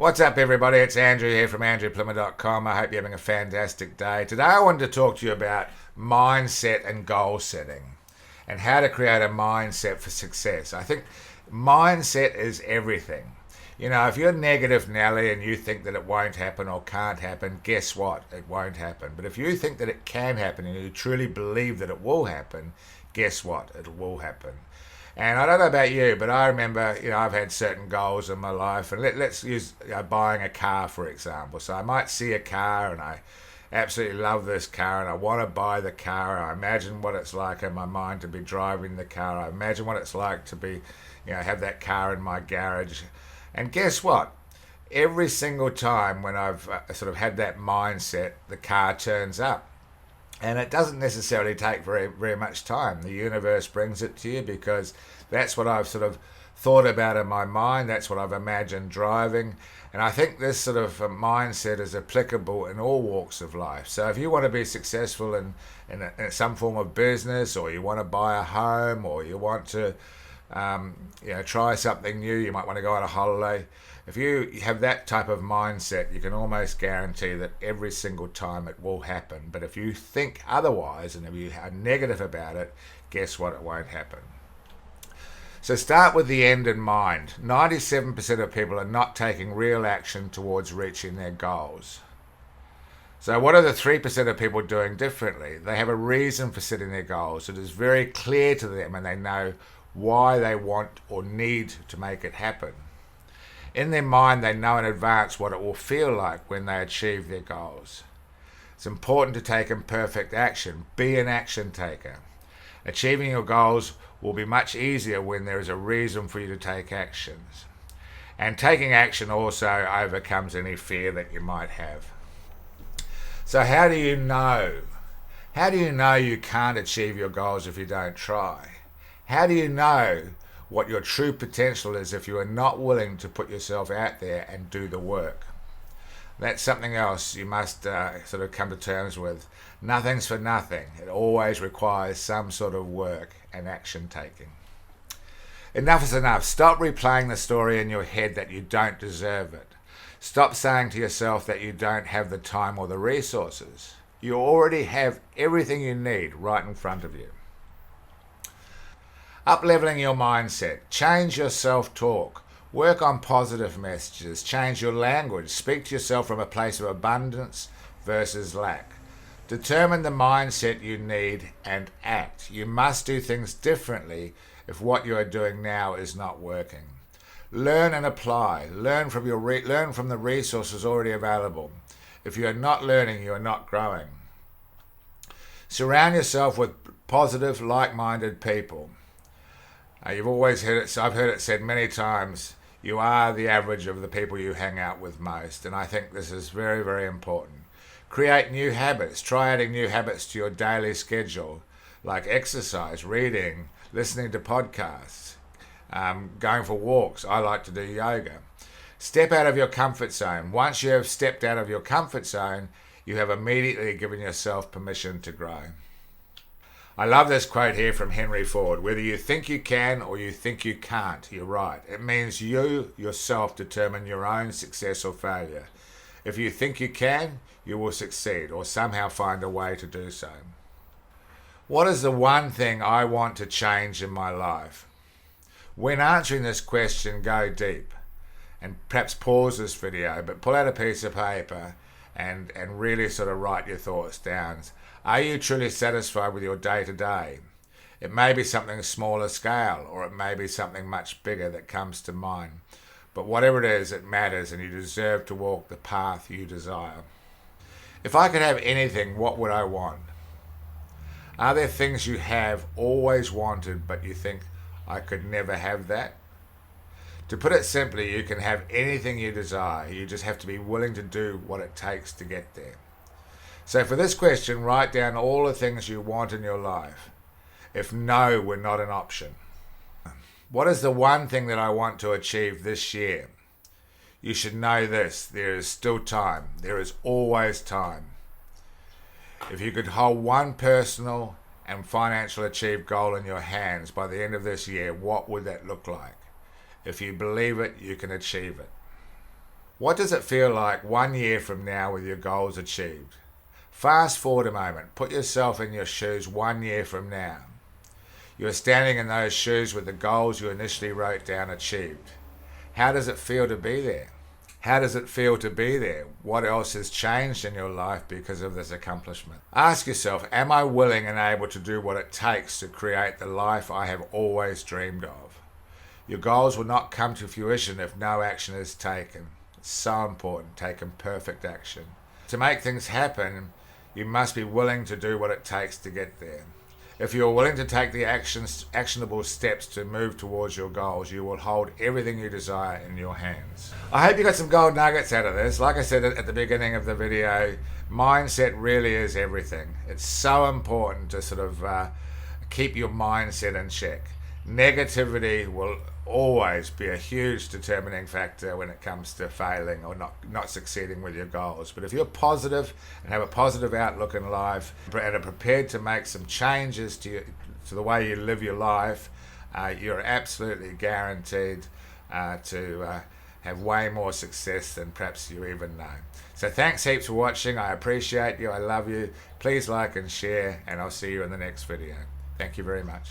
What's up, everybody? It's Andrew here from andrewplummer.com. I hope you're having a fantastic day. Today, I wanted to talk to you about mindset and goal setting and how to create a mindset for success. I think mindset is everything. You know, if you're negative, Nelly, and you think that it won't happen or can't happen, guess what? It won't happen. But if you think that it can happen and you truly believe that it will happen, guess what? It will happen. And I don't know about you, but I remember, I've had certain goals in my life. And let's use buying a car, for example. So I might see a car and I absolutely love this car and I want to buy the car. I imagine what it's like in my mind to be driving the car. I imagine what it's like to be, have that car in my garage. And guess what? Every single time when I've sort of had that mindset, the car turns up. And it doesn't necessarily take very, very much time. The universe brings it to you because that's what I've sort of thought about in my mind. That's what I've imagined driving. And I think this sort of mindset is applicable in all walks of life. So if you want to be successful in some form of business, or you want to buy a home, or you want to try something new, you might want to go on a holiday. If you have that type of mindset, you can almost guarantee that every single time it will happen. But if you think otherwise, and if you are negative about it, guess what? It won't happen. So start with the end in mind. 97% of people are not taking real action towards reaching their goals. So what are the 3% of people doing differently? They have a reason for setting their goals. It is very clear to them and they know why they want or need to make it happen. In their mind, they know in advance what it will feel like when they achieve their goals. It's important to take imperfect action. Be an action taker. Achieving your goals will be much easier when there is a reason for you to take actions. And taking action also overcomes any fear that you might have. So how do you know? How do you know you can't achieve your goals if you don't try? How do you know what your true potential is if you are not willing to put yourself out there and do the work? That's something else you must sort of come to terms with. Nothing's for nothing. It always requires some sort of work and action taking. Enough is enough. Stop replaying the story in your head that you don't deserve it. Stop saying to yourself that you don't have the time or the resources. You already have everything you need right in front of you. Up-leveling your mindset. Change your self-talk. Work on positive messages. Change your language. Speak to yourself from a place of abundance versus lack. Determine the mindset you need and act. You must do things differently if what you are doing now is not working. Learn and apply. Learn from the resources already available. If you are not learning, you are not growing. Surround yourself with positive, like-minded people. You've always heard it. I've heard it said many times. You are the average of the people you hang out with most, and I think this is very, very important. Create new habits. Try adding new habits to your daily schedule, like exercise, reading, listening to podcasts, going for walks. I like to do yoga. Step out of your comfort zone. Once you have stepped out of your comfort zone, you have immediately given yourself permission to grow. I love this quote here from Henry Ford. Whether you think you can or you think you can't, you're right. It means you yourself determine your own success or failure. If you think you can, you will succeed or somehow find a way to do so. What is the one thing I want to change in my life? When answering this question, go deep and perhaps pause this video, but pull out a piece of paper and really sort of write your thoughts down. Are you truly satisfied with your day-to-day? It may be something smaller scale, or it may be something much bigger that comes to mind. But whatever it is, it matters, and you deserve to walk the path you desire. If I could have anything, what would I want? Are there things you have always wanted, but you think, I could never have that? To put it simply, you can have anything you desire. You just have to be willing to do what it takes to get there. So for this question, write down all the things you want in your life, if no were not an option. What is the one thing that I want to achieve this year? You should know this. There is still time. There is always time. If you could hold one personal and financial achieved goal in your hands by the end of this year, what would that look like? If you believe it, you can achieve it. What does it feel like 1 year from now with your goals achieved? Fast forward a moment. Put yourself in your shoes 1 year from now. You are standing in those shoes with the goals you initially wrote down achieved. How does it feel to be there? How does it feel to be there? What else has changed in your life because of this accomplishment? Ask yourself, am I willing and able to do what it takes to create the life I have always dreamed of? Your goals will not come to fruition if no action is taken. It's so important, taking perfect action. To make things happen, you must be willing to do what it takes to get there. If you're willing to take the actionable steps to move towards your goals, you will hold everything you desire in your hands. I hope you got some gold nuggets out of this. Like I said at the beginning of the video, mindset really is everything. It's so important to sort of keep your mindset in check. Negativity will always be a huge determining factor when it comes to failing or not succeeding with your goals. But if you're positive and have a positive outlook in life and are prepared to make some changes to the way you live your life, you're absolutely guaranteed to have way more success than perhaps you even know. So thanks heaps for watching. I appreciate you. I love you. Please like and share, and I'll see you in the next video. Thank you very much.